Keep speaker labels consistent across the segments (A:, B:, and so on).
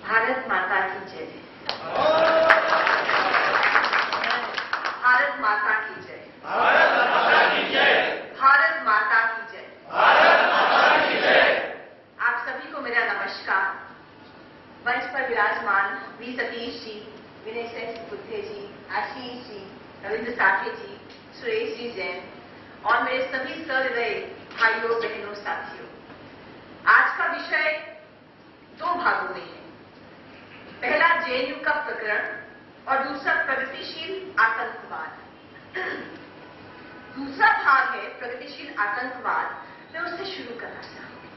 A: भारत माता की जय। भारत माता की जय।
B: भारत माता की जय।
A: भारत माता की जय।
B: भारत माता की जय।
A: आप सभी को मेरा नमस्कार। मंच पर विराजमान वी सतीश जी, विनय सेठ बुद्धे जी, आशीष जी, रविंद्र साठे जी, सुरेश जी जैन और मेरे सभी सहृदय भाइयों बहनों साथियों, आज का विषय दो भागों में है। पहला जेएनयू का प्रकरण और दूसरा प्रगतिशील आतंकवाद। दूसरा भाग है प्रगतिशील आतंकवाद। मैं उससे शुरू करना चाहूंगी।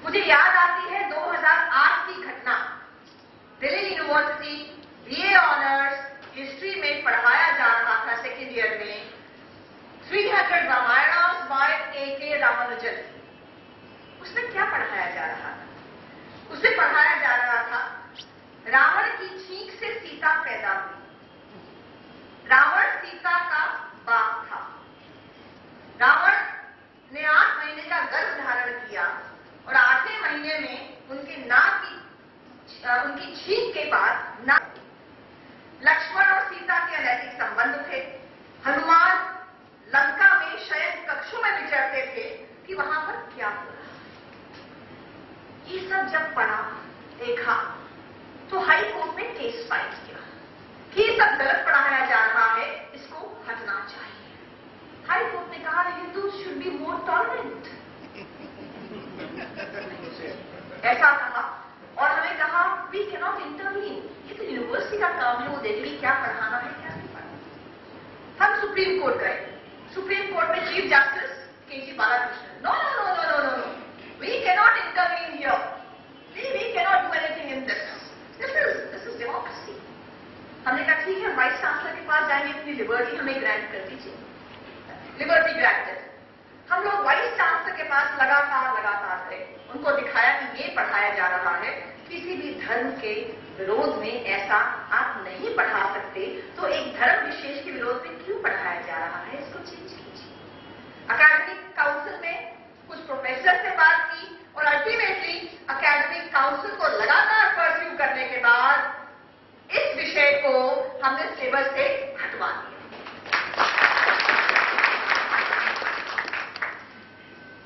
A: मुझे याद आती है 2008 की घटना। Delhi university BA honours history में पढ़ाया जा रहा था सेकेंड ईयर में 300 रामायण बाय A.K. रामानुजन। उसमें क्या पढ़ाया जा रहा था? उसे पढ़ाया जा रहा था रावण की छींक से सीता पैदा हुई। रावण सीता का बाप था। रावण ने 8 महीने का गर्भ धारण किया और 8वें महीने में उनकी छींक के बाद नाक। लक्ष्मण और सीता के अनैतिक संबंध थे। हनुमान लंका में शयन कक्षों में विचरते थे कि वहां पर क्या हो रहा है। ये सब जब पढ़ा देखा तो हाई कोर्ट में केस फाइल किया कि ये सब गलत पढ़ाया जा रहा है, इसको हटना चाहिए। हाई कोर्ट ने कहा Hindu should be more tolerant, ऐसा कहा और हमें कहा वी कैन नॉट इंटरवीन। ये तो यूनिवर्सिटी का काम है, वो देखेगी क्या पढ़ाना है क्या नहीं पढ़ाना। हम सुप्रीम कोर्ट गए। सुप्रीम कोर्ट में chief justice K G. Balakrishnan, no no no no no no, we can not intervene here, we can not do anything in this is democracy. हमने कहा ठीक है, वाइस चांसलर के पास जाएंगे, इतनी लिबर्टी हमें ग्रांट कर दीजिए। Liberty granted. हम लोग वाइस चांसलर के पास लगातार गए, उनको दिखाया कि ये पढ़ाया जा रहा है, किसी भी धर्म के विरोध में ऐसा आप नहीं पढ़ा सकते, तो एक धर्म विशेष के विरोध में क्यों पढ़ाया जा रहा है, इसको चेंज कीजिए। अकेडमिक काउंसिल में कुछ प्रोफेसर से बात की और अल्टीमेटली अकेडमिक काउंसिल को लगातार परस्यू करने के बाद इस विषय को हमने सिलेबस से हटवा दिया।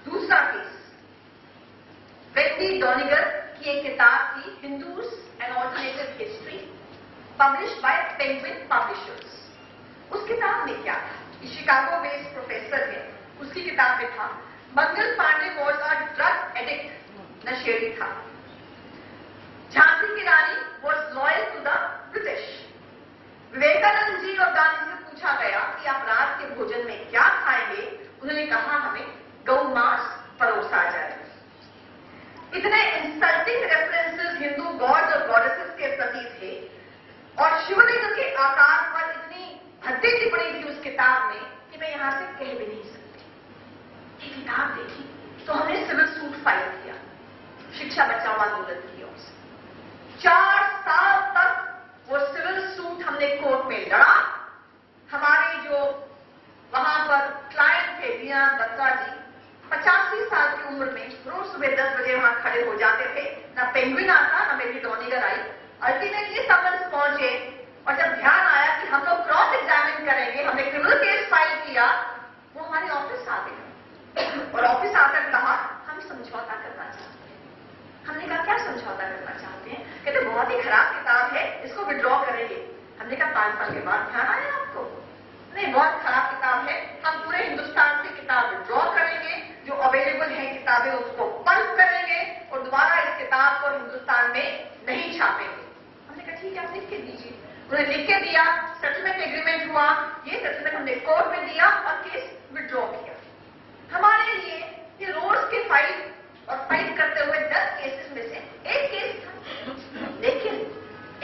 A: दूसरा केस वेंडी डोनिगर की एक किताब थी Hindus and alternative history, published by penguin publishers. उस किताब में क्या था? ये शिकागो बेस्ड प्रोफेसर है, उसकी किताब में था Mangal Pandey was a drug addict, नशेड़ी था। झांसी की रानी was loyal to the British. Vivekananda ji और गांधी से पूछा गया कि आप रात के भोजन में क्या खाएंगे? उन्होंने कहा हमें गौ मांस परोसा जाए। इतने इंसल्टिंग रेफरेंसेस हिंदू गॉड्स और गॉडेसेस के प्रति थे और शिवलिंग के आकार पर इतनी भद्दी टिप्पणी थी उस किताब में कि मैं यहां से कह भी नहीं सकती। ये किताब देखी तो हमने सिविल सूट फाइल किया, शिक्षा बचाओ आंदोलन की ओर से। 4 साल तक वो सिविल सूट हमने कोर्ट में लड़ा। हमारे जो वहां पर क्लाइंट थे दीना दत्ता जी, 85 साल की उम्र में रोज सुबह 10 बजे वहां खड़े हो जाते थे। ना पेंगुइन आता ना मेरी डोनिगर आई। अल्टीमेटली समन्स पहुंचे और जब ध्यान आया कि हम लोग क्रॉस एग्जामिन करेंगे, हमने क्रिमिनल केस फाइल किया, वो हमारे ऑफिस आ गए और ऑफिस आकर कहा हम समझौता करना चाहते हैं। हमने कहा क्या समझौता करना चाहते हैं? कहते बहुत ही खराब किताब है, इसको विड्रॉ करेंगे। हमने कहा 5 साल के बाद ध्यान आया आपको? नहीं, बहुत खराब किताब है, हम पूरे हिंदुस्तान से किताब विड्रॉ करेंगे, जो अवेलेबल है किताबें उसको पल्प करेंगे और दोबारा इस किताब को हिंदुस्तान में नहीं छापेंगे। हमने कहा ठीक है, आप लिख के दीजिए। उन्हें लिख के दिया, सेटलमेंट एग्रीमेंट हुआ। ये सेटलमेंट हमने कोर्ट में दिया और केस विड्रॉ किया। हमारे लिए ये रोज के फाइट करते हुए 10 केसेस में से एक केस था। लेकिन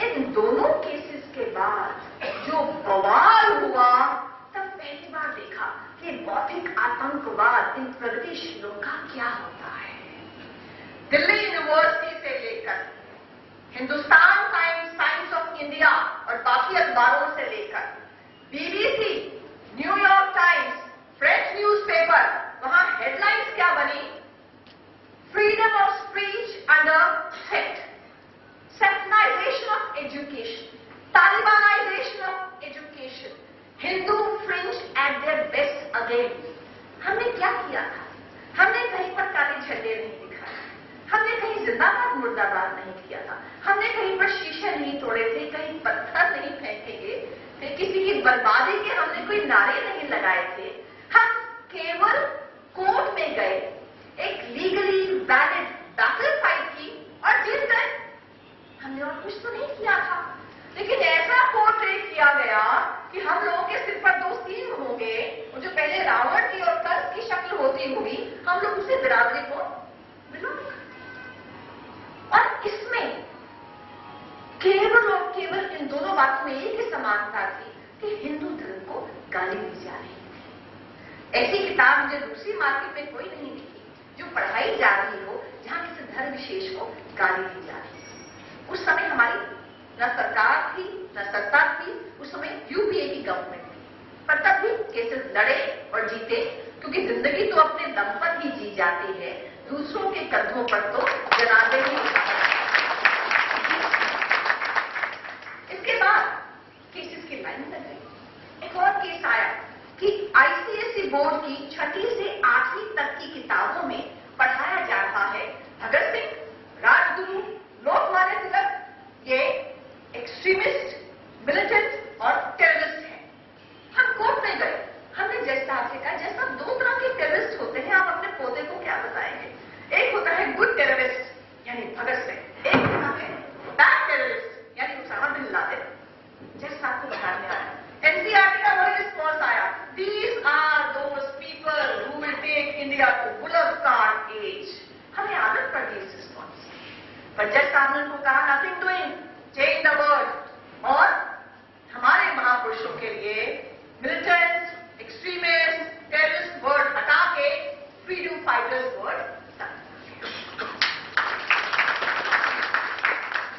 A: इन दोनों केसेस के बाद जो बवाल हुआ, तब पहली बार देखा कि बौद्धिक आतंकवाद इन प्रगतिशीलों का क्या होता है। दिल्ली यूनिवर्सिटी से लेकर Hindustan times, times of India और बाकी अखबारों से लेकर BBC, New York times, French newspaper, वहां हेडलाइंस क्या बनी? Freedom of speech under threat. जिंदाबाद मुर्दाबाद नहीं किया था, हमने कहीं पर शीशे नहीं तोड़े थे, कहीं पत्थर नहीं फेंके थे, किसी की बर्बादी के हमने कोई नारे नहीं लगाए थे। हम केवल कोर्ट में गए, एक लीगली वैलिड बैटल फाइट की और जीत गए। हमने और कुछ तो नहीं किया था, लेकिन ऐसा पोर्ट्रे किया गया कि हम लोगों के सिर पर 2 सींग होंगे, और जो पहले रावण की और कंस की शक्ल होती हुई हम लोग उसे बिरादरी को बिलोंग करते। और इसमें केवल और केवल इन दोनों बातों में एक ही समानता थी कि हिंदू धर्म को गाली दी जा रही थी। ऐसी किताब मुझे दूसरी मार्केट में कोई नहीं दिखी जो पढ़ाई जा रही हो जहां किसी धर्म विशेष को गाली दी जा रही है। उस समय हमारी न सरकार थी न सत्ता थी, उस समय यूपीए की गवर्नमेंट थी, पर तब भी केसेस लड़े और जीते, क्योंकि जिंदगी तो अपने दम पर ही जी जाती है, दूसरों के कंधों पर तो जनाजे ही होता है। इसके बाद केसेस की लाइन लग गई। एक और केस आया कि आईसीएसई बोर्ड की 6वीं से 8वीं तक की किताबों में पढ़ाया जा रहा है भगत सिंह, राजगुरु, लोकमान्य तिलक ये एक्सट्रीमिस्ट, मिलिटेंट और टेररिस्ट हैं। हम कोर्ट में गए, हमने जैसा आपसे कहा, जैसा 2 तरह के टेररिस्ट होते हैं, आप अपने पोते को क्या बताएंगे? एक होता है गुड टेररिस्ट यानी भगत सिंह, एक होता है बैड टेररिस्ट यानी उसामा बिन लादेन। जैसा आपको बताने आया, एनसीईआरटी का वही रिस्पॉन्स आया, these are those people who will take India to बुलस्टार एज। हमें आदत पड़ गई इस रिस्पॉन्स, पर जज साहब ने उनको कहा nothing doing, change the word, और हमारे महापुरुषों के लिए मिलिटेंट्स, एक्सट्रीमिस्ट, टेररिस्ट वर्ड हटा के फ्रीडम फाइटर्स वर्ड।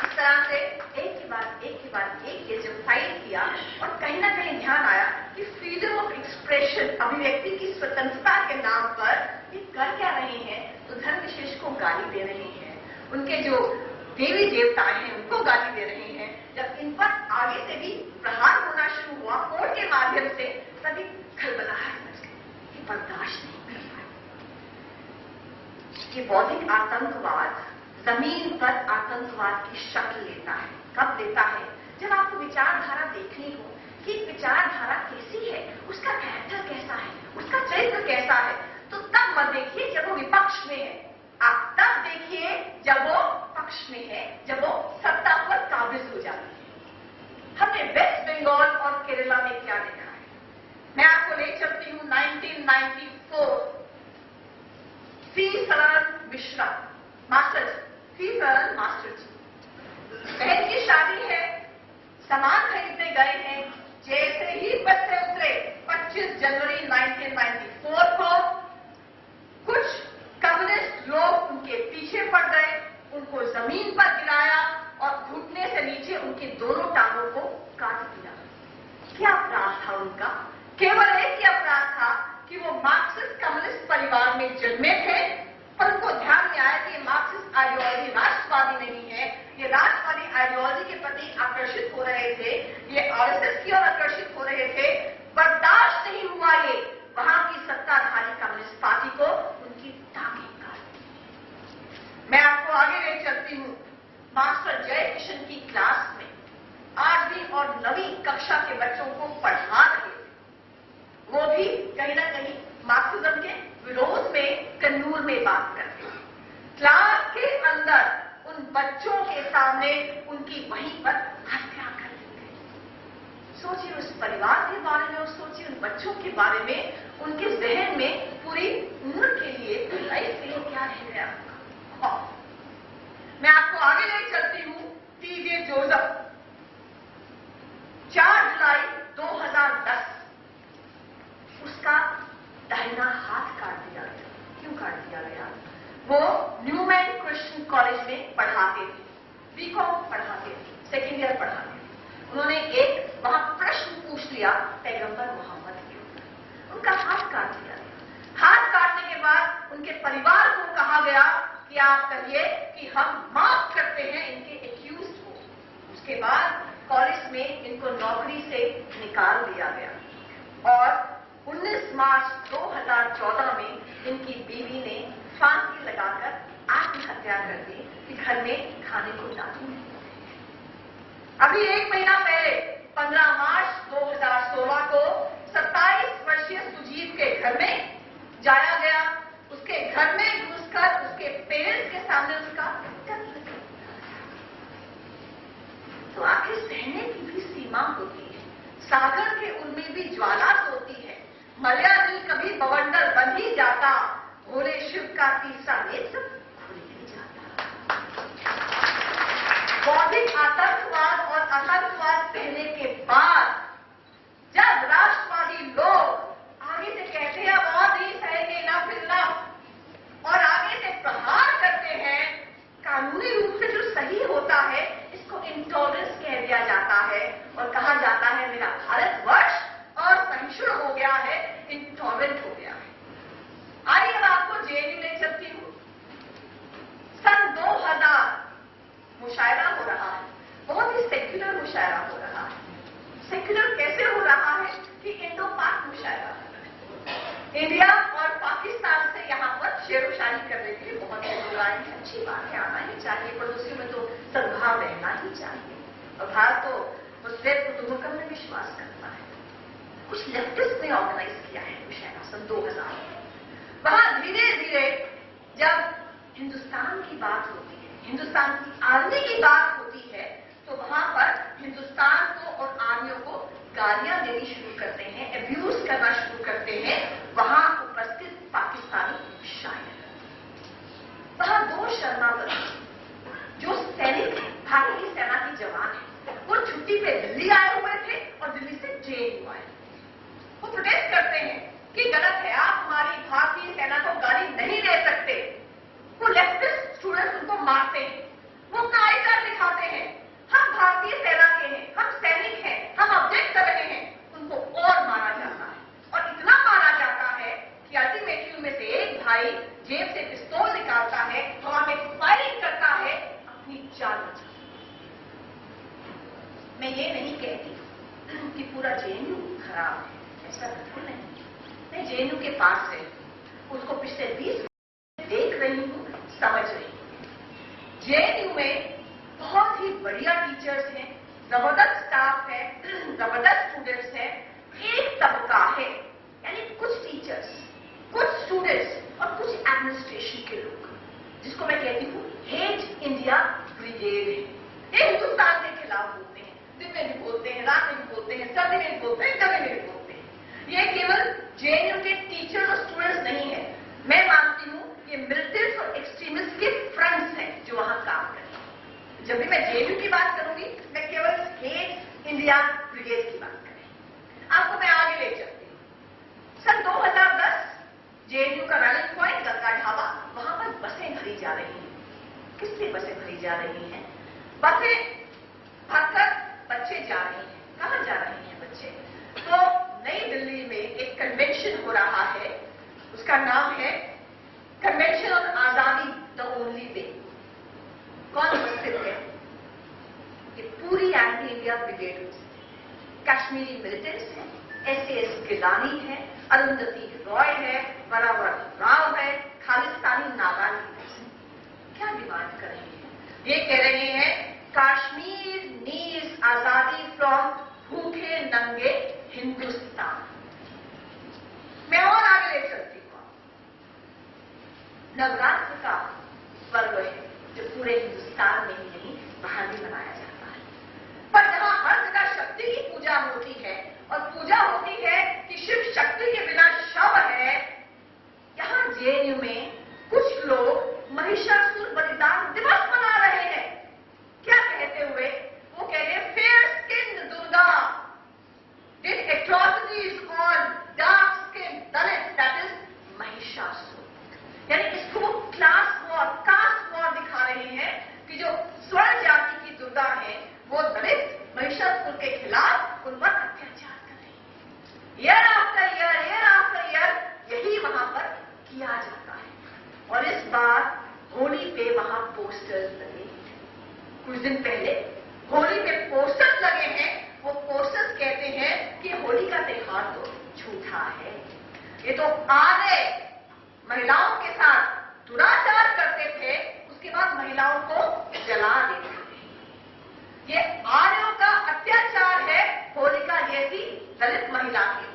A: इस तरह से एक के बाद एक ये जब फाइट किया, और कहीं ना कहीं ध्यान आया कि फ्रीडम ऑफ एक्सप्रेशन, अभिव्यक्ति की स्वतंत्रता के नाम पर ये कर क्या रहे हैं, तो धर्म विशेष को गाली दे रहे हैं, उनके जो देवी देवताएं हैं उनको गाली दे रहे हैं। जब इन पर आगे से भी प्रहार होना शुरू हुआ कोर्ट के माध्यम से, तभी खलबलाहट मच गई, ये बर्दाश्त नहीं कर पाए। ये बौद्धिक आतंकवाद जमीन पर आतंकवाद की शक्ल लेता है। कब लेता है? जब आपको विचारधारा देखनी हो कि विचारधारा कैसी है, उसका कैरेक्टर कैसा है, उसका चरित्र कैसा है, तो तब मत देखिए जब वो विपक्ष में है, आप तब देखिए जब वो पक्ष में है, जब वो सत्ता पर काबिज हो जाती है। हमने वेस्ट बंगाल और केरला में क्या देखा है, मैं आपको ले चलती हूं 1994। सी सरन मिश्रा मास्टर जी, बहन की शादी है, सामान खरीदने गए हैं, जैसे ही बस से उतरे 25 जनवरी 1994 को कुछ कम्युनिस्ट लोग उनके पीछे पड़ गए, उनको जमीन पर गिराया और घुटने से नीचे उनके दोनों टांगों को काट दिया। क्या अपराध था उनका? केवल एक ही अपराध था कि वो मार्क्सिस्ट कम्युनिस्ट परिवार में जन्मे थे, पर उनको ध्यान में आया कि ये मार्क्सिस्ट आइडियोलॉजी राष्ट्रवादी नहीं है, ये राष्ट्रवादी आइडियोलॉजी के प्रति आकर्षित हो रहे थे, ये आरएसएस की ओर आकर्षित हो रहे थे। बर्दाश्त नहीं हुआ ये वहां की सत्ताधारी कम्युनिस्ट पार्टी को उनकी टांगें काट दी। मैं आपको आगे ले चलती हूं, मास्टर जय किशन की क्लास में 8वीं और 9वीं कक्षा के बच्चों को पढ़ा रहे थे, वो भी कहीं ना कहीं मार्क्सिज्म के विरोध में कन्नूर में बात करते हैं। क्लास के अंदर उन बच्चों के सामने उनकी वहीं पर हत्या कर दी गई। सोचिए उस परिवार के बारे में और सोचिए उन बच्चों के बारे में, उनके जहन में पूरी उम्र के लिए पूरी लाइफ के लिए क्या रह गया। मैं आपको आगे ले चलती हूं, टीजे जोसेफ 4 जुलाई 2010 उसका दाहिना हाथ काट दिया गया। क्यों काट दिया गया? वो न्यूमैन क्रिश्चियन कॉलेज में पढ़ाते थे, बीकॉम पढ़ाते थे, सेकेंड ईयर पढ़ाते थे। उन्होंने एक वहां प्रश्न पूछ लिया पैगंबर मोहम्मद के ऊपर, उनका हाथ काट दिया गया। हाथ काटने के बाद उनके परिवार को कहा गया कि आप कहिए कि हम माफ करते हैं इनके एक्यूज को। उसके बाद कॉलेज में इनको नौकरी से निकाल दिया गया और 19 मार्च 2014 में इनकी बीवी ने फांसी लगाकर आत्महत्या कर दी कि घर में खाने को लादू नहीं। अभी 1 महीना पहले 15 मार्च 2016 को 27 वर्षीय सुजीत के घर में जाया गया। उसके घर में घुसकर उसके पेरेंट्स के सामने उसका कत्ल कर दिया। तो आखिर सहने की भी सीमा होती है। सागर के उर में भी ज्वाला सोती है। मर्यादिल कभी बवंडर बन ही जाता। भोले शिव का तीसरा नेत्र खुल ही जाता। बौद्धिक आतंकवाद और आतंकवाद सहने के बाद जब राष्ट्रवादी लोग आगे से कहते हैं अब और नहीं सहेंगे ना फिरना और आगे से प्रहार करते हैं, कानूनी रूप से जो सही होता है इसको इंटॉलरेंस कह दिया जाता है और कहा जाता है मेरा भारतवर्ष असहिष्णु हो गया है, इंटॉलरेंट हो गया है। आइए अब आपको जेएनयू ले चलती हूं। सन 2000 मुशायरा हो रहा है, बहुत ही सेक्युलर मुशायरा हो रहा है। सेक्युलर कैसे हो रहा है कि इंडो पाक मुशायरा हो रहा है। इंडिया और पाकिस्तान से यहाँ पर शेरोशाही करने के लिए बहुत से लोग आए हैं। अच्छी बात है, आना ही चाहिए, पड़ोसियों में तो सद्भाव रहना ही चाहिए। और भारत तो मुस्लिम कुटुंबकम में विश्वास करता है। कुछ लेफ्टिस्ट ने ऑर्गेनाइज किया है मुशायरा सन 2000 में। वहां धीरे धीरे जब हिंदुस्तान की बात होती है, हिंदुस्तान की आर्मी की बात होती है, तो वहां पर हिंदुस्तान को और आर्मियों को गालियां देनी शुरू करते हैं, अब्यूज करना शुरू करते हैं वहां उपस्थित पाकिस्तानी शायर। वहां 2 शरणार्थी जो सैनिक हैं, भारतीय सेना के जवान हैं, वो छुट्टी पे दिल्ली आए हुए थे और दिल्ली से जेएनयू आए। वो प्रोटेस्ट करते हैं कि गलत है, आप हमारी भारतीय सेना को गाली नहीं दे सकते। वो लेफ्टिस्ट स्टूडेंट्स उनको मारते हैं, वो अपना आई कार्ड दिखाते हैं, हम भारतीय सेना के हैं, हम सैनिक हैं, हम ऑब्जेक्ट कर रहे हैं। उनको और मारा जाता है और इतना मारा जाता है कि अल्टीमेटली उनमें से एक भाई जेब से पिस्तौल निकालता है, हवा में फायरिंग करता है, अपनी जान बचाता है। मैं ये नहीं कहती कि पूरा जेएनयू खराब है, ऐसा बिल्कुल नहीं। मैं जेएनयू के पास है, उसको पिछले 20 देख रही हूं, समझ रही हूं। जेएनयू में बहुत ही बढ़िया टीचर्स हैं, जबरदस्त स्टाफ है, जबरदस्त स्टूडेंट्स हैं। एक तबका है, यानी कुछ टीचर्स, कुछ स्टूडेंट्स और कुछ एडमिनिस्ट्रेशन के लोग, जिसको मैं कहती हूं हेट इंडिया ब्रिगेड है। ये हिंदुस्तान के खिलाफ बोलते हैं, दिन में भी बोलते हैं, रात में भी बोलते हैं, सर्दी में भी बोलते हैं, गर्मी में भी बोलते हैं। ये केवल जेएनयू के टीचर्स और स्टूडेंट्स नहीं है, मैं मानती हूं ये मिलिटेंट्स और एक्सट्रीमिस्ट के फ्रंट्स हैं जो वहां काम करते हैं। जब भी मैं जेएनयू की बात करूंगी, मैं केवल हेट इंडिया ब्रिगेड की बात करूंगी। आपको मैं आगे ले चलती हूं। सन 2010 जेएनयू का रनिंग पॉइंट गंगा ढाबा, वहां पर बसें भरी जा रही हैं। किससे बसें भरी जा रही हैं? बसें भरकर बच्चे जा रहे हैं। कहां जा रहे हैं बच्चे? तो नई दिल्ली में एक कन्वेंशन हो रहा है, उसका नाम है कन्वेंशन ऑन आजादी द ओनली वे। कौन उपस्थित है? ये पूरी anti India brigade, Kashmiri militants हैं, एसएएस गिलानी है, अरुंधति रॉय है, वरावर राव है, खालिस्तानी नागानी है। क्या डिमांड कर रहे हैं? ये कह रहे हैं कश्मीर नीड्स आजादी फ्रॉम भूखे नंगे हिंदुस्तान। मैं और आगे ले चलती हूं। नवरात्र का पर्व है जो पूरे हिंदुस्तान में ही नहीं बाहर भी मनाया जाता है, पर जहां हर जगह शक्ति की पूजा होती है और पूजा होती है कि शिव शक्ति के बिना शव है, यहां जेएनयू में कुछ लोग महिषासुर बलिदान दिवस मना रहे हैं। क्या कहते हुए? वो कह रहे हैं fair skin Durga did atrocities on dark skin Dalit, that is Mahishasura. यानी इसको वो क्लास वॉर, कास्ट वॉर दिखा रहे हैं कि जो स्वर्ण जाति की दुर्गा है वो दलित महिषासुर के खिलाफ उन पर अत्याचार कर रही है। ईयर आफ्टर ईयर यही वहां पर किया जाता है। और इस बार होली पे वहां पोस्टर्स लगे। कुछ दिन पहले होली पे पोस्टर्स लगे हैं। वो पोस्टर्स कहते हैं कि होली का त्योहार तो झूठा है, ये तो आधे महिलाओं के साथ दुराचार करते थे, उसके बाद महिलाओं को जला देते थे। ये आर्यों का अत्याचार है होलिका जैसी दलित महिला के।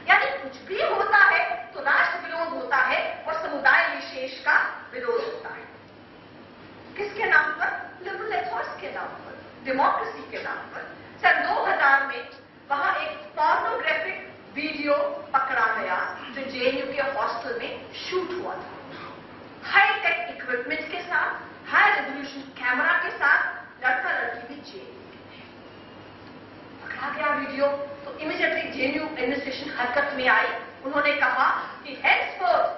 A: यानी कुछ भी होता है तो राष्ट्र विरोध होता है और समुदाय विशेष का विरोध होता है। किसके नाम पर? लिबरल एथॉस के नाम पर, डेमोक्रेसी के नाम पर। सन 2000 में वहां एक पोर्नोग्राफिक वीडियो पकड़ा गया जो जेएनयू के हॉस्टल में शूट हुआ था। हाई टेक इक्विपमेंट के साथ, हाई रेजोल्यूशन कैमरा के साथ, लड़का लड़की भी जेएनयू के थे। पकड़ा गया वीडियो तो इमीडिएटली जेएनयू एडमिनिस्ट्रेशन हरकत में आई। उन्होंने कहा कि henceforth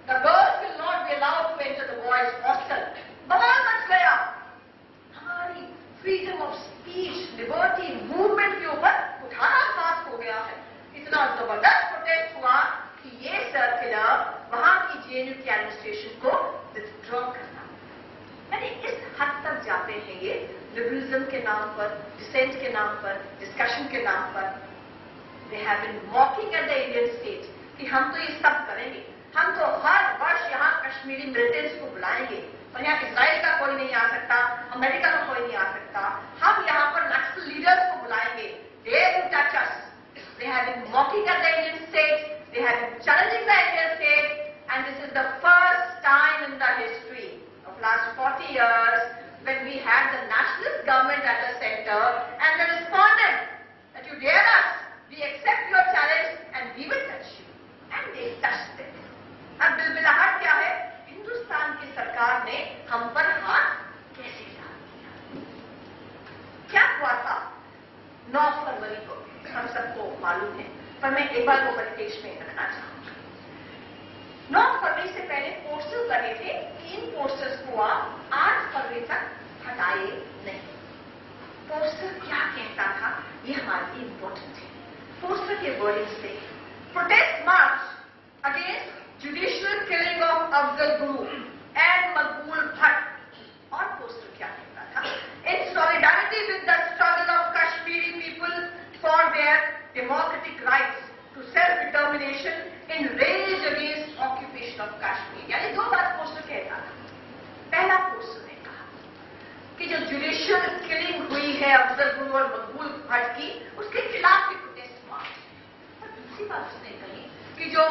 A: the girls will not be allowed to enter the boys hostel। बवाल मच गया। हमारी freedom of speech, liberty, movement के ऊपर कुठाराघात हो गया है। इतना जबरदस्त प्रोटेस्ट हुआ कि ये सर्कुलर वहां की जेएनयू की एडमिनिस्ट्रेशन को विथड्रॉ करना। यानी इस हद तक जाते हैं ये लिबरलिज्म के नाम पर, डिसेंट के नाम पर, डिस्कशन के नाम पर। They have been mocking at the Indian state कि हम तो ये सब करेंगे, हम तो हर वर्ष यहाँ कश्मीरी मिलिटेंट्स को बुलाएंगे और यहाँ इजराइल का कोई नहीं आ सकता, अमेरिका का कोई नहीं आ सकता। हम यहाँ पर नक्सल लीडर्स को बुलाएंगे। They will touch us. They have been mocking at the Indian state. They have been challenging the Indian state. And this is the first time in the history of last 40 years when we had the nationalist government at the center and they responded that you dare us, we accept your challenge and we will touch you. And they touched them. अब बिलबिलाहट क्या है? हिंदुस्तान की सरकार ने हम पर हाथ कैसे डाल दिया? क्या हुआ था 9 फरवरी को? हम सबको मालूम है, पर मैं एक बार वो परिपेक्ष में रखना चाहूंगा। 9 फरवरी से पहले पोस्टर बने थे। इन पोस्टर्स को आप 8 फरवरी तक हटाए नहीं। पोस्टर क्या कहता था ये हमारे लिए इंपॉर्टेंट है। पोस्टर के वर्डिंग्स थे protest march against judicial killing of Afzal Guru and Maqbool Bhat. और पोस्टर क्या कहता था? In solidarity with the struggle of Kashmiri people for their democratic rights to self-determination in rage against occupation of Kashmir। यानी 2 बात पोस्टर कहता था। पहला पोस्टर ने कहा कि जो जुडिशियल किलिंग हुई है अफजल गुरु और मकबूल भट्ट की, उसके खिलाफ भी प्रोटेस्ट मार्च। और दूसरी बात उसने कही कि जो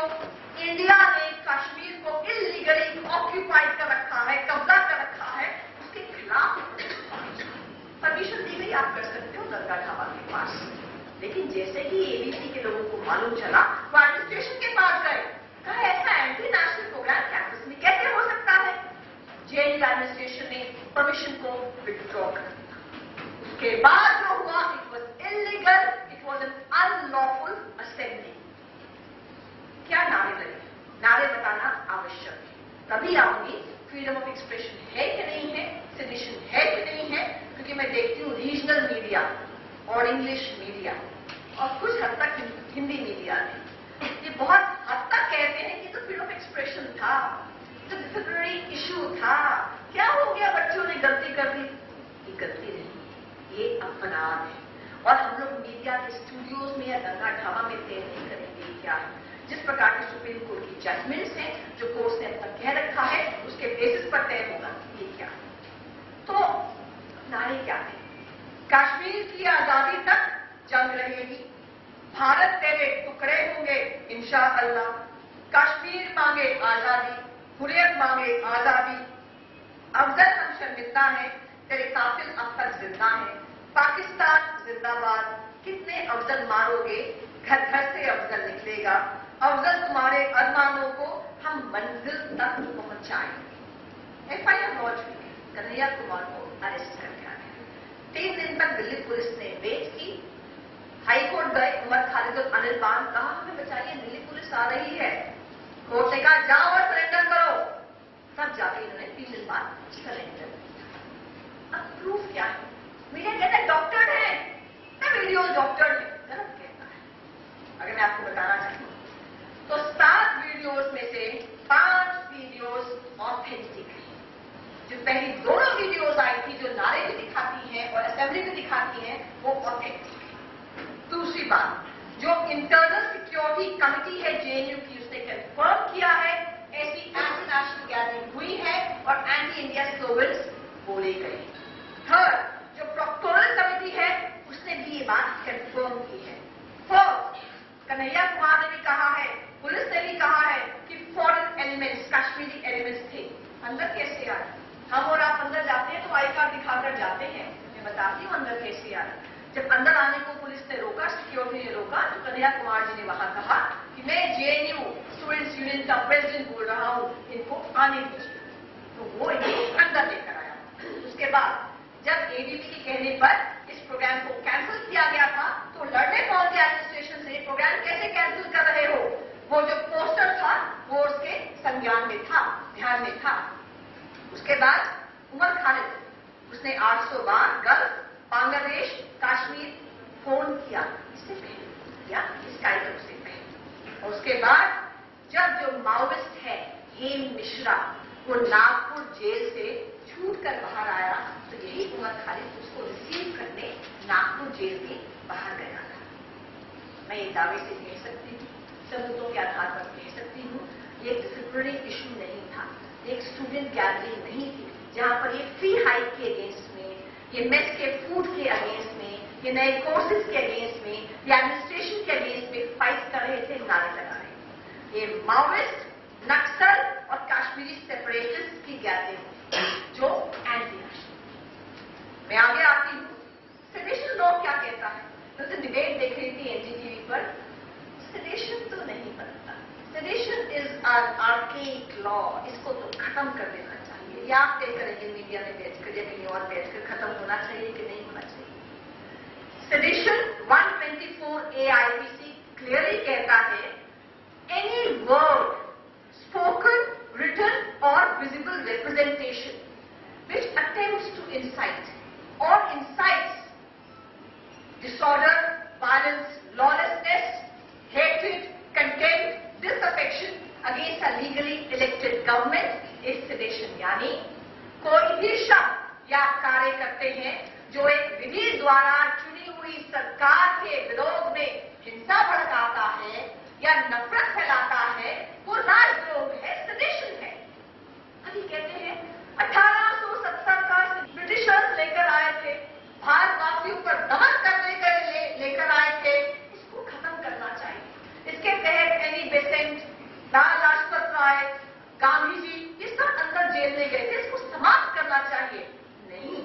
A: इंडिया ने कश्मीर को इलीगली ऑक्यूपाइड कर रखा है, कब्जा कर रखा है, उसके खिलाफ परमिशन दी गई, आप कर सकते हो दरगाह ढाबा के पास। लेकिन जैसे ही एबीसी के लोगों को मालूम चला, वो एडमिनिस्ट्रेशन के पास गए, कहा ऐसा एंटी नेशनल प्रोग्राम कैंपस में कैसे हो सकता है? जेएनयू एडमिनिस्ट्रेशन ने परमिशन को विथड्रॉ कर दिया। उसके बाद जो हुआ, it was illegal, it was an unlawful assembly. क्या नारे लगे? नारे बताना आवश्यक है। तभी आऊंगी फ्रीडम ऑफ एक्सप्रेशन है कि नहीं है, सेडिशन है कि नहीं है, क्योंकि मैं देखती हूँ रीजनल मीडिया और इंग्लिश मीडिया और कुछ हद तक हिंदी मीडिया ने ये बहुत हद तक कहते हैं कि तो फ्रीडम ऑफ एक्सप्रेशन था, तो डिसिप्लिनरी इशू था, क्या हो गया, बच्चों ने गलती कर दी। ये गलती नहीं, ये अपराध है। और हम लोग मीडिया के स्टूडियोज में या दरगाह ढाबा में तय नहीं करेंगे क्या जिस प्रकार की सुप्रीम कोर्ट की जजमेंट्स हैं, जो कोर्ट ने अब तक कह रखा है, उसके बेसिस पर तय होगा ये क्या। तो नारे क्या है? कश्मीर की आजादी तक जंग रहेगी, भारत तेरे टुकड़े होंगे इंशाअल्लाह, कश्मीर मांगे आजादी, हुर्रियत मांगे आजादी, अफजल हम शर्मिंदा है, तेरे कातिल अब तक जिंदा है, पाकिस्तान जिंदाबाद, कितने अफजल मारोगे, घर घर से अफजल निकलेगा, अफजल तुम्हारे अरमानों को हम मंजिल तक पहुंचाएंगे। एफआईआर लॉन्च हुई, कन्हैया कुमार को अरेस्ट कर दिया गया। 3 दिन तक दिल्ली पुलिस ने वेट की, हाईकोर्ट गए, उमर खालिद और अनिल बान, कहा हमें बचाइए, दिल्ली पुलिस आ रही है। कोर्ट ने कहा जाओ और सरेंडर करो। तब जाके इन्होंने 3 दिन बाद सरेंडर किया। अब प्रूफ क्या है? मीडिया कहता है डॉक्टर है ना, वीडियो डॉक्टर है, गलत कहता है। अगर मैं आपको बताना चाहूँ तो 7 वीडियोस में से 5 वीडियोस ऑथेंटिक है। जो पहली दोनों वीडियोस आई थी, जो नारे भी दिखाती हैं और असेंबली भी दिखाती हैं, वो ऑथेंटिक है। दूसरी बात, जो इंटरनल सिक्योरिटी कमिटी है जेएनयू की, उसने कंफर्म किया है ऐसी एंटी नेशनल गैदरिंग हुई है और एंटी इंडिया स्लोगन्स बोले गए। थर्ड, जो प्रोक्टोरल कमेटी है उसने भी ये बात कंफर्म की है। फोर्थ, कन्हैया कुमार ने भी कहा है, पुलिस ने भी कहा है कि फॉरेन एलिमेंट्स, कश्मीरी एलिमेंट्स थे। अंदर कैसे आए? हम और आप अंदर जाते हैं तो आई कार्ड दिखाकर जाते हैं। मैं बताती हूँ अंदर कैसे आए। जब अंदर आने को पुलिस ने रोका, सिक्योरिटी ने रोका, तो कन्हैया कुमार जी ने वहां कहा कि मैं जेएनयू स्टूडेंट्स यूनियन का प्रेसिडेंट बोल रहा हूं, इनको आने दीजिए। तो वो इन्हें अंदर लेकर आया। उसके बाद जब एडीबी के कहने पर इस प्रोग्राम को कैंसिल किया गया था, तो लड़ने कौन थे एडमिनिस्ट्रेशन से, प्रोग्राम कैसे कैंसिल कर रहे हो? वो जो पोस्टर था वो उसके संज्ञान में था, ध्यान में था। उसके बाद उमर खालिद, उसने 800 बार गल्फ, बांग्लादेश, कश्मीर फोन किया, इससे पहले या इस कार्यक्रम से पहले। और उसके बाद जब जो माओविस्ट है हेम मिश्रा, वो नागपुर जेल से छूट कर बाहर आया, तो यही उमर खालिद उसको रिसीव करने नागपुर जेल के बाहर गया था। मैं ये दावे से कह सकती हूँ, सबूतों के आधार पर कह सकती हूँ, ये डिसिप्लिनरी इशू नहीं था, एक स्टूडेंट गैदरिंग नहीं थी जहां पर ये फ्री हाइक के अगेंस्ट में, ये मेस के फूड के अगेंस्ट में, ये नए कोर्सेज के अगेंस्ट में, ये एडमिनिस्ट्रेशन के अगेंस्ट में फाइट कर रहे थे, नारे लगा रहे। ये माओविस्ट, नक्सल और कश्मीरी सेपरेटिस्ट की गैदरिंग जो एंटी नेशनल। मैं आगे आती हूँ, सेडेशन लॉ क्या कहता है? तो डिबेट देख रही थी एनडीटीवी पर, सेडेशन तो नहीं बनता, sedition is an archaic law, इसको तो खत्म कर देना चाहिए। या आप तय करेंगे मीडिया में बैठकर या कहीं और बैठकर खत्म होना चाहिए कि नहीं होना चाहिए। सेडेशन 124 AIPC क्लियरली कहता है, एनी वर्ड स्पोकन, रिटन और visible representation which attempts to incite or incites disorder, violence, lawlessness, hatred, contempt, disaffection against a legally elected government is sedition। यानी कोई भी शब्द या कार्य करते हैं जो एक विधि द्वारा चुनी हुई सरकार के विरोध में हिंसा भड़काता है या नफरत फैलाता है, वो राजद्रोह है, सedition है। अभी कहते हैं 1870 का ब्रिटिशर्स लेकर आए थे, भारतवासियों पर दमन करने के लिए लेकर आए थे, इसको खत्म करना चाहिए। इसके तहत एनी बेसेंट, लाला लाजपत राय, गांधी जी, ये सब अंदर जेल में गए थे, इसको समाप्त करना चाहिए। नहीं,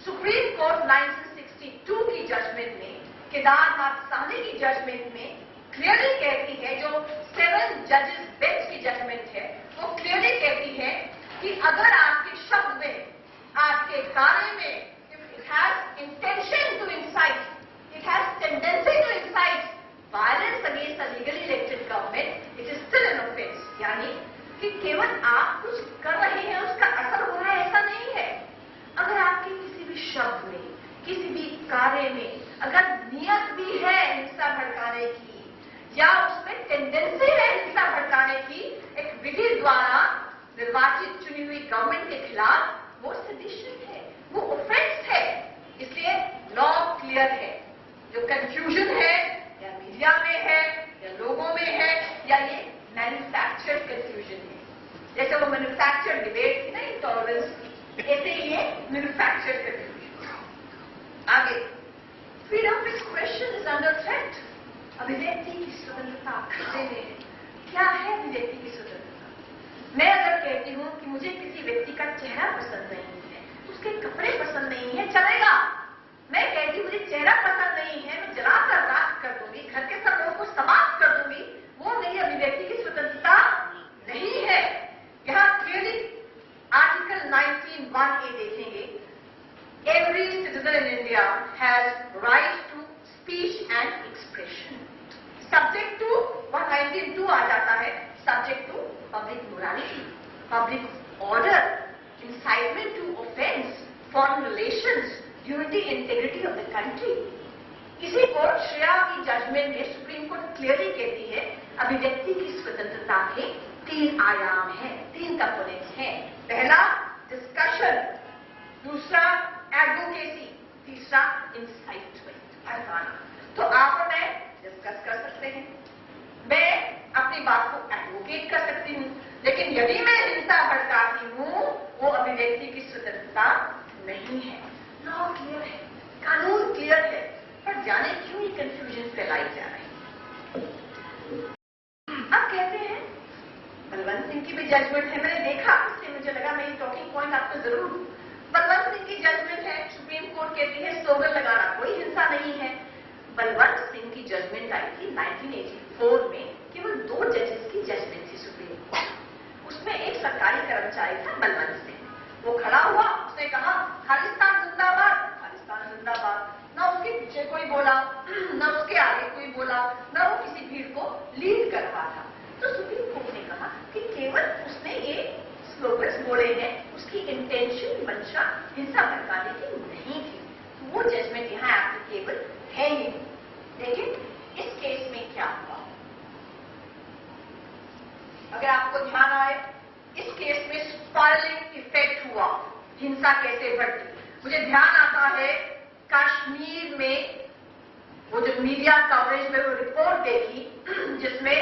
A: सुप्रीम कोर्ट 1962 की जजमेंट में, केदारनाथ साहनी की जजमेंट में क्लियरली कहती है, जो 7 जजेस बेंच की जजमेंट है, वो क्लियरली कहती है कि अगर आपके शब्द में, आपके कार्य में, it has intention to incite, it has tendency to incite violence against a legally elected government, it is still an offence. यानी कि केवल आप कुछ कर रहे हैं, उसका असर हो रहा है, ऐसा नहीं है। अगर आपके किसी भी शब्द में, किसी भी कार्य में अगर नियत भी है हिंसा भड़काने की, या उसमें टेंडेंसी है हिंसा भड़काने की, एक विधि द्वारा निर्वाचित चुनी हुई गवर्नमेंट के खिलाफ, वो सेडिशन है, वो ऑफेंस है। इसलिए लॉ क्लियर है। जो कंफ्यूजन है या मीडिया में है या लोगों में है, या ये मैन्युफैक्चर्ड कंफ्यूजन है, जैसे वो मैन्युफैक्चर्ड डिबेट थी ना इंटॉलरेंस की, ऐसे ये मैन्युफैक्चर्ड कंफ्यूजन। आगे, freedom of expression is under threat. अभिव्यक्ति की स्वतंत्रता खतरे में है। क्या है अभिव्यक्ति की स्वतंत्रता? मैं अगर कहती हूं कि मुझे किसी व्यक्ति का चेहरा पसंद नहीं है, उसके कपड़े पसंद नहीं है, चलेगा। मैं कहती हूं मुझे चेहरा पसंद नहीं है, मैं जलाकर राख कर दूंगी, घर के सब लोगों को समाप्त कर दूंगी, वो मेरी अभिव्यक्ति की स्वतंत्रता नहीं है। यहां क्लियरली आर्टिकल 19(1)(a) देखेंगे, every citizen in India has right to speech and expression. Subject to 119(2) आ जाता है, subject to public morality, public order, incitement to offense, foreign relations, unity, integrity of the country। इसी को श्रेया की judgement में supreme court clearly कहती है, अभिव्यक्ति की स्वतंत्रता के 3 आयाम हैं, 3 कंपोनेंट्स हैं। पहला डिस्कशन, दूसरा एडवोकेसी, तीसरा इंसाइटमेंट, भड़काना। तो आप और मैं डिस्कस कर सकते हैं, मैं अपनी बात को यदि मैं हिंसा भड़काती हूं, वो अभिव्यक्ति की स्वतंत्रता नहीं है। लॉ क्लियर है, कानून क्लियर है, पर जाने क्यों ये कंफ्यूजन फैलाई जा रही है। अब कहते हैं बलवंत सिंह की भी जजमेंट है, मैंने देखा, इसलिए मुझे लगा मैं ये टॉकिंग पॉइंट आपको जरूर दूं। बलवंत सिंह की जजमेंट है, सुप्रीम कोर्ट कहती है स्लोगन लगाना कोई हिंसा नहीं है। बलवंत सिंह की जजमेंट आई थी 1984 में, केवल 2 जजेस की जजमेंट थी सुप्रीम कोर्ट। उसमें एक सरकारी कर्मचारी था बलवंत सिंह, वो खड़ा हुआ, उसने कहा खालिस्तान जिंदाबाद, खालिस्तान जिंदाबाद। ना उसके पीछे कोई बोला, ना उसके आगे कोई बोला, ना वो किसी भीड़ को लीड कर रहा था। तो सुप्रीम कोर्ट ने कहा कि केवल उसने ये स्लोगन्स बोले हैं, उसकी इंटेंशन मंशा हिंसा भड़काने की नहीं थी, तो वो जजमेंट यहाँ एप्लीकेबल है ही नहीं। लेकिन इस केस में क्या हुआ, अगर आपको ध्यान आए, इस केस में स्पायरलिंग इफेक्ट हुआ, हिंसा कैसे बढ़ती। मुझे ध्यान आता है कश्मीर में वो जो मीडिया कवरेज में वो रिपोर्ट देखी, जिसमें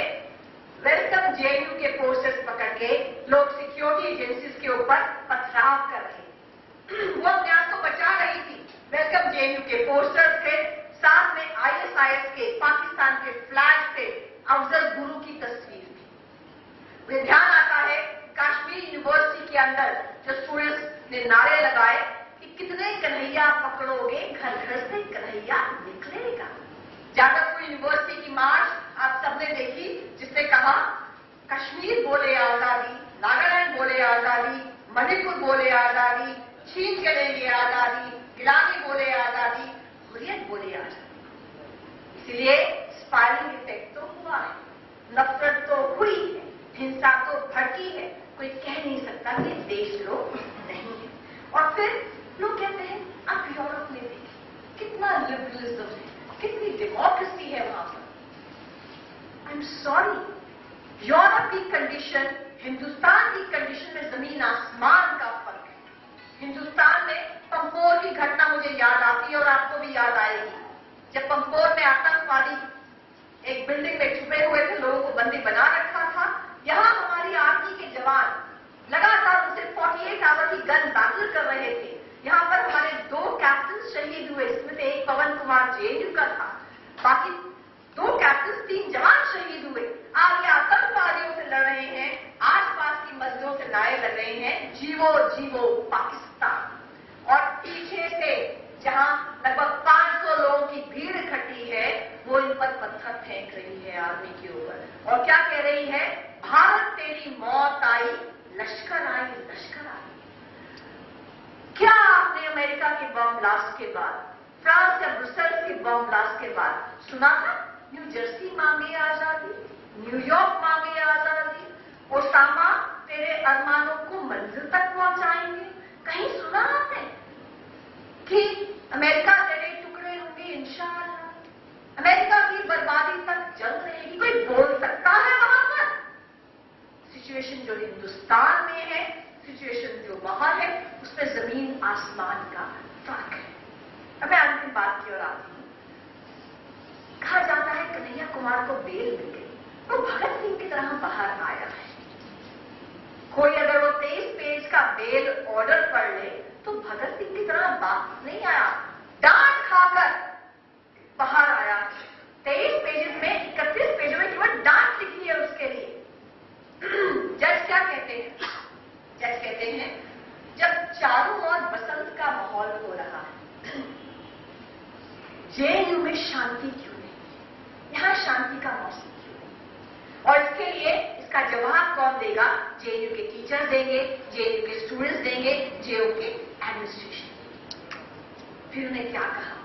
A: वेलकम जेएनयू के पोस्टर्स पकड़ के लोग सिक्योरिटी एजेंसीज के ऊपर पथराव कर रहे, वो अपने आप को बचा रही थी। वेलकम जेएनयू के पोस्टर्स थे, साथ में आईएसआईएस के, पाकिस्तान के फ्लैग थे, अफजल गुरु की तस्वीर थी। मुझे ध्यान आता है कश्मीर यूनिवर्सिटी के अंदर जो स्टूडेंट्स ने नारे लगाए कि कितने कन्हैया पकड़ोगे, घर घर से कन्हैया निकलेगा। जादवपुर यूनिवर्सिटी की मार्च आप सबने देखी, जिसने कहा कश्मीर बोले आजादी, नागालैंड बोले आजादी, मणिपुर बोले आजादी, छीन के लेंगे आजादी, गिलानी बोले आजादी, हुर्रियत बोले आजादी। इसलिए स्पायरलिंग इफेक्ट तो हुआ है, नफरत तो हुई है, हिंसा तो भड़की है, कोई कह नहीं सकता कि देशद्रोह नहीं है। और फिर लोग कहते हैं आप यूरोप में देखिए कितना लिबरलिज्म है, कितनी डेमोक्रेसी है वहां पर। आई एम सॉरी, यूरोप की कंडीशन हिंदुस्तान की कंडीशन में जमीन आसमान का फर्क है। हिंदुस्तान में पंपोर की घटना मुझे याद आती है और आपको भी याद आएगी, जब पंपोर में आतंकवादी एक बिल्डिंग में छुपे हुए थे, लोगों को बंदी बना रखा था। यहां हमारी आर्मी के जवान लगातार उनसे 48 आवर की गन बैटल कर रहे थे। यहां पर हमारे 2 कैप्टन शहीद हुए, इसमें से एक पवन कुमार जेएनयू का था, बाकी 2 कैप्टन, 3 जवान शहीद हुए। आप ये आतंकवादियों से लड़ रहे हैं, आसपास की मस्जिदों से नारे लग रहे हैं जीवो जीवो पाकिस्तान, और पीछे से जहां लगभग 500 लोगों की भीड़ इकट्ठी है, वो इन पर पत्थर फेंक रही है आर्मी के ऊपर, और क्या कह रही है, भारत तेरी मौत आई, लश्कर आई, लश्कर आई। क्या आपने अमेरिका के बम ब्लास्ट के बाद, फ्रांस या ब्रुसेल्स के बम ब्लास्ट के बाद सुना था न्यू जर्सी मांगे आजादी, न्यूयॉर्क मांगे आजादी, ओसामा तेरे अरमानों को मंजिल तक पहुंचाएंगे? कहीं सुना आपने कि अमेरिका तेरे टुकड़े होंगे इंशाअल्लाह, अमेरिका की बर्बादी तक जंग रहेगी? कोई बोल सकता है वहां पर? सिचुएशन जो हिंदुस्तान में है, सिचुएशन जो वहां है, उसमें जमीन आसमान का फर्क है। अब मैं अंतिम बात की ओर आती हूं। कहा जाता है कन्हैया कुमार को बेल मिल गई, वो भगत सिंह की तरह बाहर आया है। कोई अगर वो 23 पेज का बेल ऑर्डर पढ़ ले तो भगत सिंह की तरह वापस नहीं आया, डांट खाकर बाहर आया। 23 पेजेस में 31 पेजों में केवल डांट लिखी है उसके लिए। जज क्या कहते हैं? जज कहते हैं जब चारों ओर बसंत का माहौल हो रहा है, जेएनयू में शांति क्यों नहीं, यहां शांति का मौसम क्यों नहीं? और इसके लिए इसका जवाब कौन देगा? जेएनयू के टीचर्स देंगे, जेएनयू के स्टूडेंट्स देंगे, जेएनयू के एडमिनिस्ट्रेशन। फिर उन्हें क्या कहा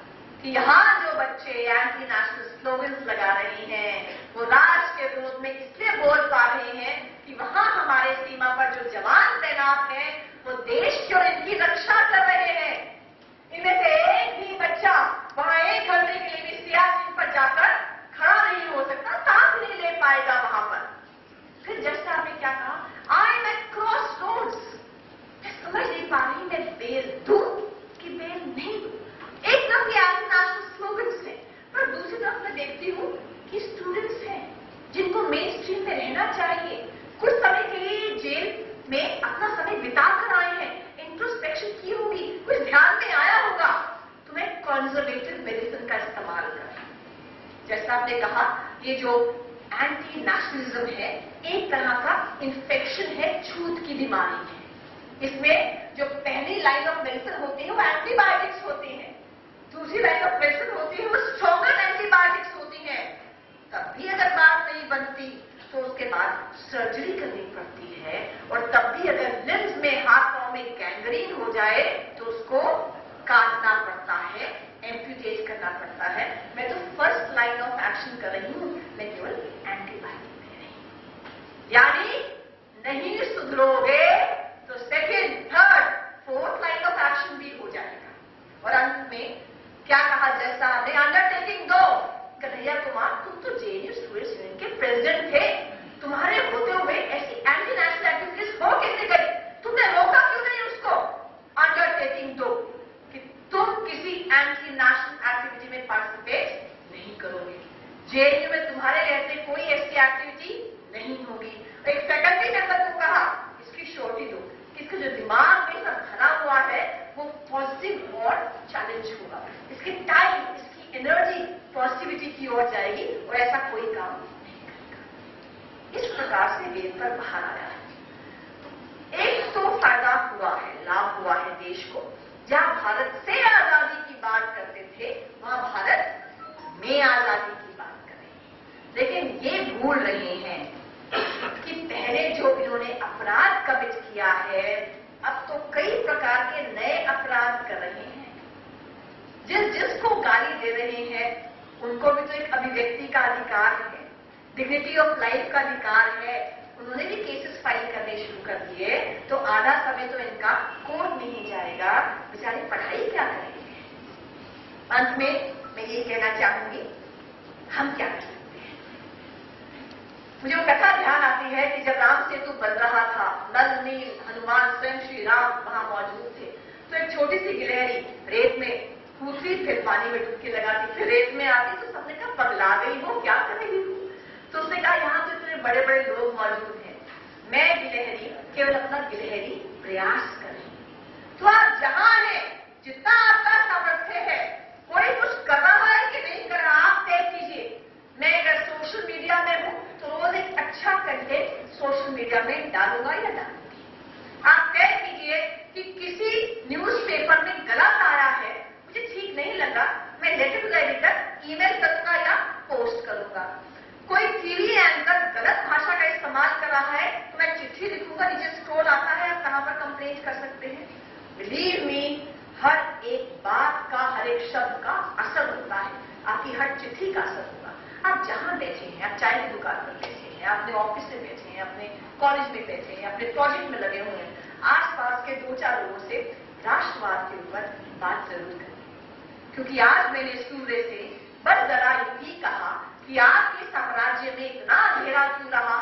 A: कि यहां जो बच्चे एंटी नेशनल स्लोगन्स लगा रहे हैं, वो राष्ट्र के विरोध में इसलिए बोल पा रहे हैं कि वहां हमारे सीमा पर जो जवान तैनात हैं, वो देश की और इनकी रक्षा कर रहे हैं। इनमें से एक भी बच्चा वहां 1 घंटे के लिए भी सियाचिन पर जाकर खड़ा नहीं हो सकता, सांस नहीं ले पाएगा वहां पर। फिर जज साहब ने क्या कहा? I am at crossroads, मैं समझ नहीं पा रही मैं बेल दूं कि बेल नहीं दूं। एक तरफ ये एंटी नेशनल स्लोगन्स हैं, पर दूसरी तरफ मैं देखती हूं कि स्टूडेंट्स हैं जिनको मेन स्ट्रीम में रहना चाहिए, कुछ समय के लिए जेल में अपना समय बिता कर आए हैं, इंट्रोस्पेक्शन की होगी, कुछ ध्यान में आया होगा, तुम्हें कंजर्वेटिव मेडिसिन का इस्तेमाल करना। जैसा आपने कहा, ये जो एंटी नेशनलिज्म है एक तरह का इन्फेक्शन है, छूत की बीमारी है। इसमें जो पहली लाइन ऑफ मेडिसिन होती है वो एंटीबायोटिक्स होती है, दूसरी लाइन ऑफ मेडिसिन होती है वो स्ट्रॉन्गर एंटीबायोटिक्स होती है। तब भी अगर बात नहीं बनती तो उसके बाद सर्जरी करनी पड़ती है, और तब भी अगर लिम्स में, हाथ पांव में गैंग्रीन हो जाए तो उसको काटना पड़ता है, एम्पुटेट करना पड़ता है। मैं तो फर्स्ट लाइन ऑफ एक्शन कर रही हूं, मैं केवल एंटीबायोटिक दे रही हूं। यानी नहीं सुधरोगे तो second, third, fourth line of action भी हो जाएगा। और अंत में क्या कहा, जैसा हमने अंडरटेकिंग दो, कन्हैया कुमार तुम तो जेएनयू स्टूडेंट्स यूनियन के प्रेसिडेंट थे, तुम्हारे होते हुए ऐसी एंटी नेशनल एक्टिविटीज हो कैसे गई, तुमने रोका क्यों नहीं उसको? अंडरटेकिंग दो कि तुम किसी एंटी नेशनल एक्टिविटी में पार्टिसिपेट नहीं करोगे, जेएनयू में तुम्हारे रहते कोई ऐसी एक्टिविटी नहीं होगी। एक फैकल्टी मेंबर को कहा इसकी श्योरिटी दो कि इसका जो दिमाग में सब भरा हुआ है वो पॉजिटिव और चैलेंज होगा, इसकी टाइम, इसकी एनर्जी पॉजिटिविटी की ओर जाएगी और ऐसा कोई काम नहीं करेगा। इस प्रकार से वेद पर बाहर आया है। एक तो फायदा हुआ है, लाभ हुआ है देश को, जहां भारत से आजादी की बात करते थे वहां भारत में आजादी की बात कर रहे हैं। लेकिन ये भूल रहे हैं कि पहले जो इन्होंने अपराध कमिट किया है, अब तो कई प्रकार के नए अपराध कर रहे हैं। जिसको गाली दे रहे हैं उनको भी तो एक अभिव्यक्ति का अधिकार है, डिग्निटी ऑफ लाइफ का अधिकार है। उन्होंने भी केसेस फाइल करने शुरू कर दिए, तो आधा समय तो इनका कोर्ट में ही जाएगा, बेचारे पढ़ाई क्या करेंगे। अंत में मैं ये कहना चाहूंगी, हम क्या कर सकते हैं। मुझे वो कथा ध्यान आती है कि जब राम सेतु बन रहा था, नल नील हनुमान स्वयं श्री राम वहां मौजूद थे, तो एक छोटी सी गिलहरी रेत में कूदती, फिर पानी में डुबकी लगाती, फिर रेत में आती, तो सबने कहा पगला गई वो, क्या कर रही हो? तो उसने कहा यहाँ तो इतने बड़े बड़े लोग मौजूद हैं, मैं गिलहरी केवल अपना गिलहरी प्रयास कर रही हूं। तो आप जहां हैं, जितना आपका सामर्थ्य है, कोई कुछ कर रहा है कि नहीं कर रहा, आप तय कीजिए। मैं अगर सोशल मीडिया में हूं तो रोज एक अच्छा कंटेंट सोशल मीडिया में डालूंगा या डालूंगी। आप तय कीजिए कि किसी न्यूज़पेपर में गलत आ रहा है, मुझे ठीक नहीं लगा, मैं letter to the editor email करूंगा या पोस्ट करूंगा। कोई टीवी एंकर गलत भाषा का इस्तेमाल कर रहा है तो मैं चिट्ठी लिखूंगा, नीचे स्क्रॉल आता है, आप कहां पर कंप्लेंट कर सकते हैं। बिलीव मी, हर एक बात का, हर एक शब्द का असर होता है, आपकी हर चिट्ठी का असर होगा। आप जहां बैठे हैं, आप चाय की दुकान पर बैठे हैं, अपने ऑफिस में बैठे हैं, अपने कॉलेज में बैठे हैं, अपने प्रोजेक्ट में लगे हुए हैं, आसपास के 2-4 लोगों से राष्ट्रवाद के ऊपर बात जरूर करें। क्योंकि आज मैंने स्कूल से बस जरा यूं ही कहा कि आपके साम्राज्य में इतना अंधेरा क्यों रहा,